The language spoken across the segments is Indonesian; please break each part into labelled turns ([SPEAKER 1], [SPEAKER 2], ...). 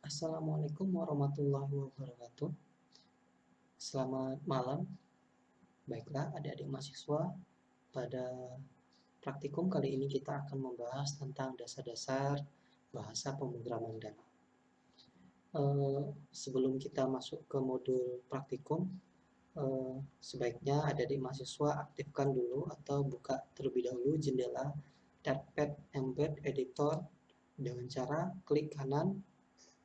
[SPEAKER 1] Assalamualaikum warahmatullahi wabarakatuh. Selamat malam. Baiklah, adik-adik mahasiswa, pada praktikum kali ini kita akan membahas tentang dasar-dasar bahasa pemrograman dan sebelum kita masuk ke modul praktikum, sebaiknya adik-adik mahasiswa aktifkan dulu atau buka terlebih dahulu jendela Datpad Embed Editor dengan cara klik kanan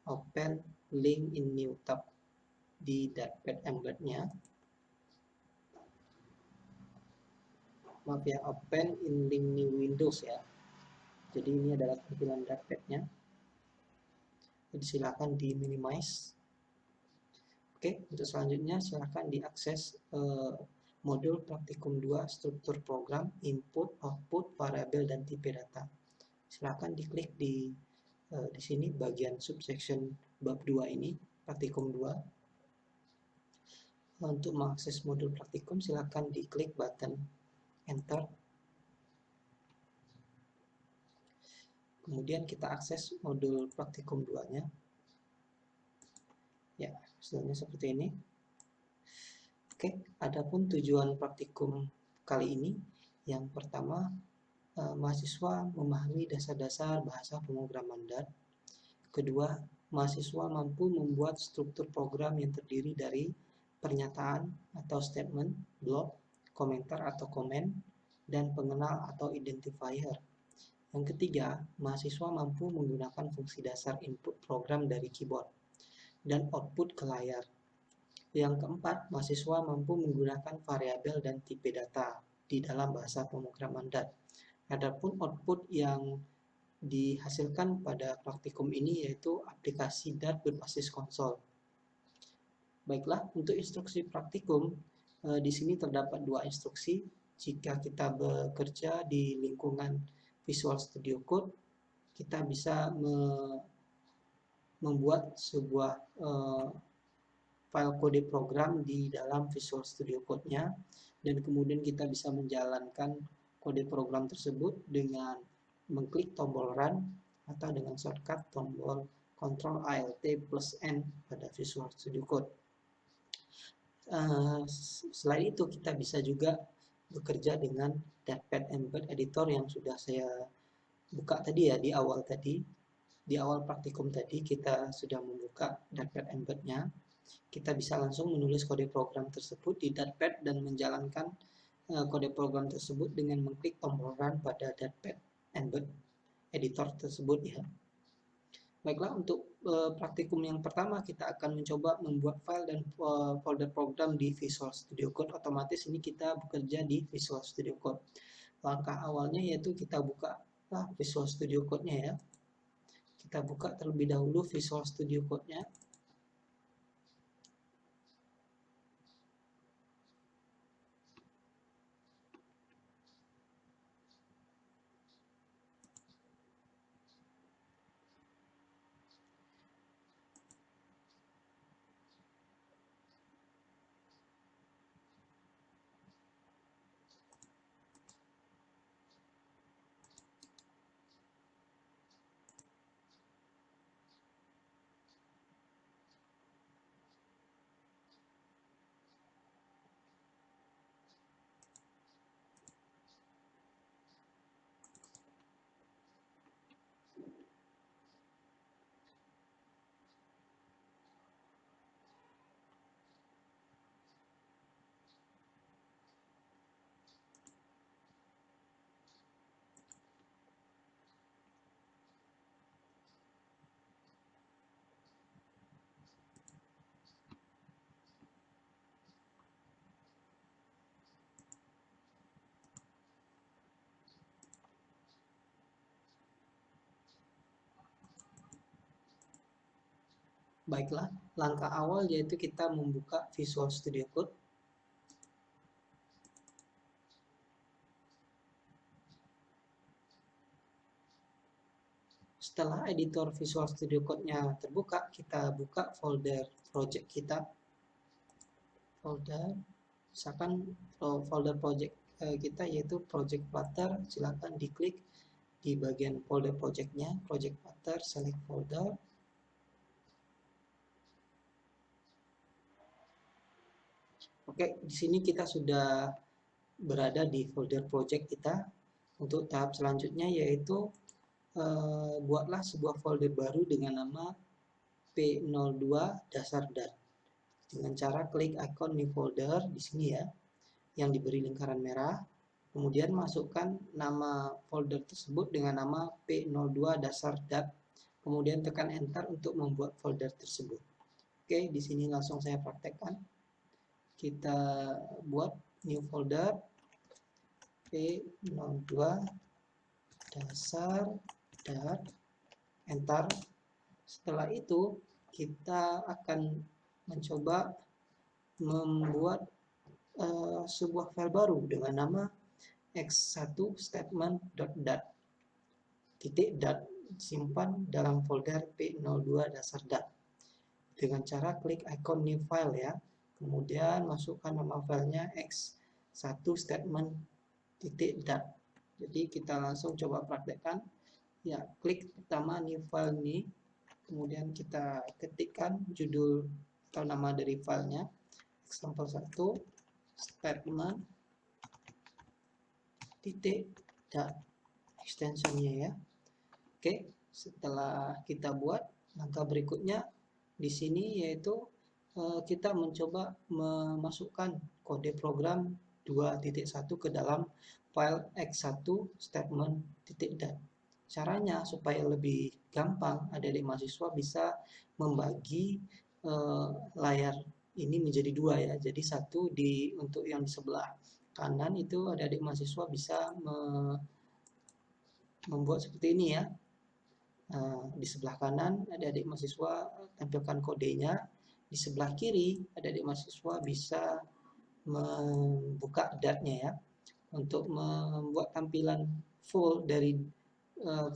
[SPEAKER 1] Open Link in New Tab di Datpad Embed-nya. Maaf ya, Open in Link New Windows ya. Jadi ini adalah tampilan Datpad-nya. Jadi silakan di minimize. Oke, untuk selanjutnya silakan diakses modul praktikum 2 struktur program, input, output, variabel dan tipe data. Silakan diklik di sini bagian subsection bab 2 ini, praktikum 2. Untuk mengakses modul praktikum silakan diklik button enter. Kemudian kita akses modul praktikum 2-nya. Ya, hasilnya seperti ini. Oke, adapun tujuan praktikum kali ini, yang pertama, mahasiswa memahami dasar-dasar bahasa pemrograman DAT. Kedua, mahasiswa mampu membuat struktur program yang terdiri dari pernyataan atau statement, blok, komentar atau komen, dan pengenal atau identifier. Yang ketiga, mahasiswa mampu menggunakan fungsi dasar input program dari keyboard dan output ke layar. Yang keempat, mahasiswa mampu menggunakan variabel dan tipe data di dalam bahasa pemrograman DAT. Adapun output yang dihasilkan pada praktikum ini yaitu aplikasi DAT berbasis konsol. Baiklah, untuk instruksi praktikum, di sini terdapat 2 instruksi. Jika kita bekerja di lingkungan Visual Studio Code, kita bisa membuat sebuah file kode program di dalam Visual Studio Code-nya, dan kemudian kita bisa menjalankan kode program tersebut dengan mengklik tombol Run atau dengan shortcut tombol Ctrl Alt plus N pada Visual Studio Code. Selain itu kita bisa juga bekerja dengan Datpad Embed Editor yang sudah saya buka tadi ya di awal tadi. Di awal praktikum tadi kita sudah membuka Datpad Embed-nya. Kita bisa langsung menulis kode program tersebut di Datpad dan menjalankan kode program tersebut dengan mengklik tombol Run pada Datpad Embed Editor tersebut ya. Baiklah, untuk praktikum yang pertama kita akan mencoba membuat file dan folder program di Visual Studio Code. Otomatis ini kita bekerja di Visual Studio Code. Langkah awalnya yaitu kita buka Visual Studio Code-nya ya. Kita buka terlebih dahulu Visual Studio Code-nya. Baiklah, langkah awal yaitu kita membuka Visual Studio Code. Setelah editor Visual Studio Code-nya terbuka, kita buka folder project kita. Misalkan folder project kita yaitu Project Flutter. Silakan diklik di bagian folder project-nya, Project Flutter, select folder. Oke, di sini kita sudah berada di folder project kita. Untuk tahap selanjutnya yaitu buatlah sebuah folder baru dengan nama P02 dasar dat. Dengan cara klik icon new folder di sini ya, yang diberi lingkaran merah. Kemudian masukkan nama folder tersebut dengan nama P02 dasar dat. Kemudian tekan enter untuk membuat folder tersebut. Oke, di sini langsung saya praktekkan. Kita buat new folder P02 dasar dat, enter. Setelah itu kita akan mencoba membuat sebuah file baru dengan nama x1 statement.dat. Titik dat simpan dalam folder P02 dasar dat. Dengan cara klik icon new file ya. Kemudian masukkan nama filenya x1 statement.dat. Jadi kita langsung coba praktekkan. Ya, klik pertama new file ini. Kemudian kita ketikkan judul atau nama dari filenya, example 1 statement titik dan extensionnya ya. Oke, setelah kita buat, langkah berikutnya di sini yaitu kita mencoba memasukkan kode program 2.1 ke dalam file x1 statement.dat. Caranya supaya lebih gampang, adik-adik mahasiswa bisa membagi layar ini menjadi dua ya. Jadi satu untuk yang di sebelah kanan itu adik-adik mahasiswa bisa membuat seperti ini ya. Di sebelah kanan adik-adik mahasiswa tampilkan kodenya. Di sebelah kiri adik-adik mahasiswa bisa membuka datnya ya. Untuk membuat tampilan full dari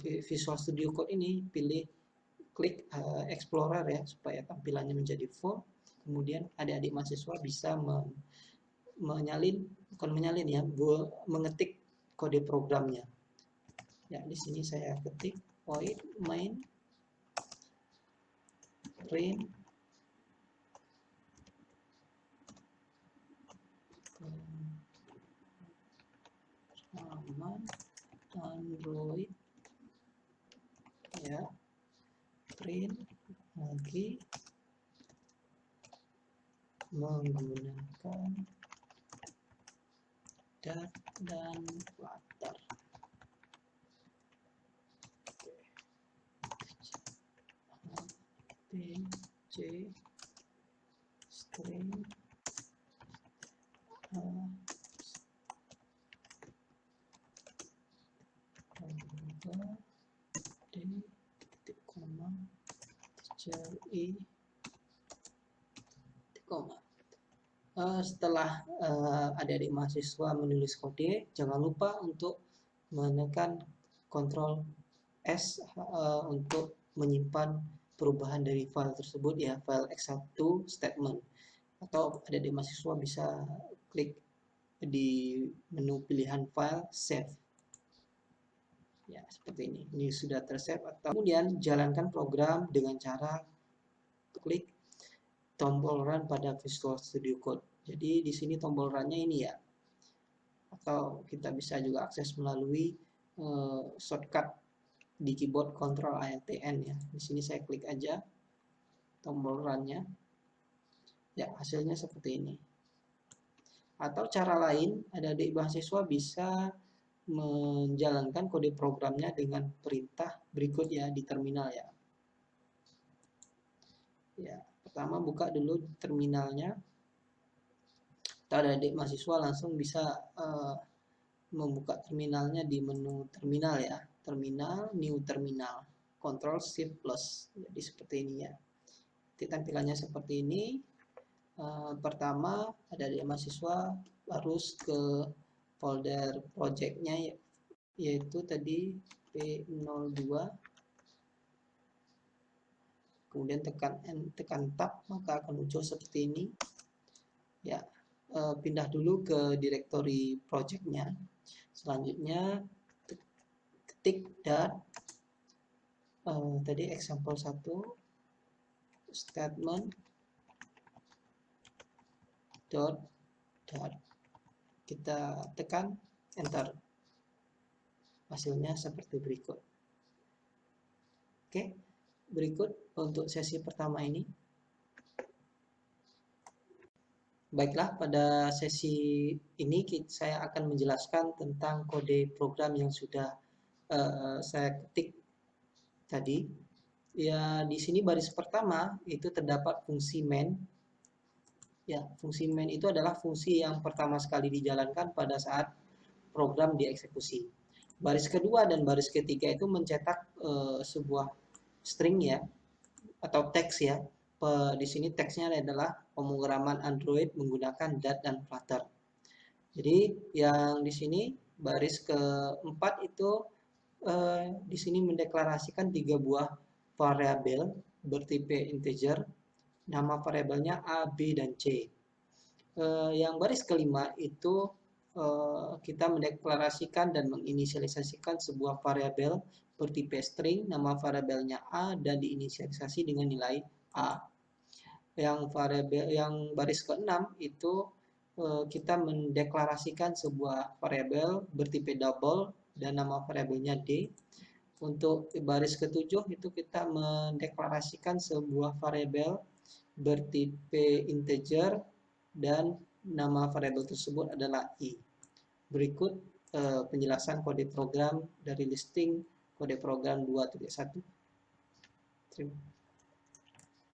[SPEAKER 1] Visual Studio Code ini, klik Explorer ya supaya tampilannya menjadi full. Kemudian adik-adik mahasiswa bisa mengetik kode programnya. Ya, di sini saya ketik void main print Android ya, print lagi menggunakan dat dan flutter. pc string setelah adik-adik mahasiswa menulis kode, jangan lupa untuk menekan Ctrl S untuk menyimpan perubahan dari file tersebut ya, file x1 statement. Atau adik-adik mahasiswa bisa klik di menu pilihan file save. Ya, seperti ini. Ini sudah tersave. Atau kemudian jalankan program dengan cara klik tombol run pada Visual Studio Code. Jadi di sini tombol run-nya ini ya. Atau kita bisa juga akses melalui shortcut di keyboard Ctrl Alt N ya. Di sini saya klik aja tombol run-nya. Ya, hasilnya seperti ini. Atau cara lain, adik-adik mahasiswa bisa menjalankan kode programnya dengan perintah berikut ya di terminal ya. Ya, pertama buka dulu terminalnya. Atau adik-adik mahasiswa langsung bisa membuka terminalnya di menu terminal ya. Terminal, new terminal, Ctrl Shift Plus. Jadi seperti ini ya. Jadi tampilannya seperti ini. Pertama adik-adik mahasiswa harus ke folder projectnya yaitu tadi P02. Kemudian tekan tab maka akan muncul seperti ini. Ya, pindah dulu ke direktori projectnya. Selanjutnya ketik dat tadi example 1 statement dan kita tekan enter. Hasilnya seperti berikut. Oke, berikut untuk sesi pertama ini. Baiklah, pada sesi ini saya akan menjelaskan tentang kode program yang sudah saya ketik tadi. Ya, di sini baris pertama itu terdapat fungsi main. Ya, fungsi main itu adalah fungsi yang pertama sekali dijalankan pada saat program dieksekusi. Baris kedua dan baris ketiga itu mencetak sebuah string ya, atau teks ya. Di sini teksnya adalah pemrograman Android menggunakan Dart dan Flutter. Jadi yang di sini baris keempat itu di sini mendeklarasikan 3 buah variabel bertipe integer, nama variabelnya A, B, dan C. Yang baris kelima itu kita mendeklarasikan dan menginisialisasikan sebuah variabel bertipe string, nama variabelnya A dan diinisialisasi dengan nilai A. Yang baris ke-6 itu kita mendeklarasikan sebuah variabel bertipe double dan nama variabelnya D. Untuk baris ke-7 itu kita mendeklarasikan sebuah variabel bertipe integer dan nama variabel tersebut adalah I. Berikut penjelasan kode program dari listing kode program 2.1. Terima kasih.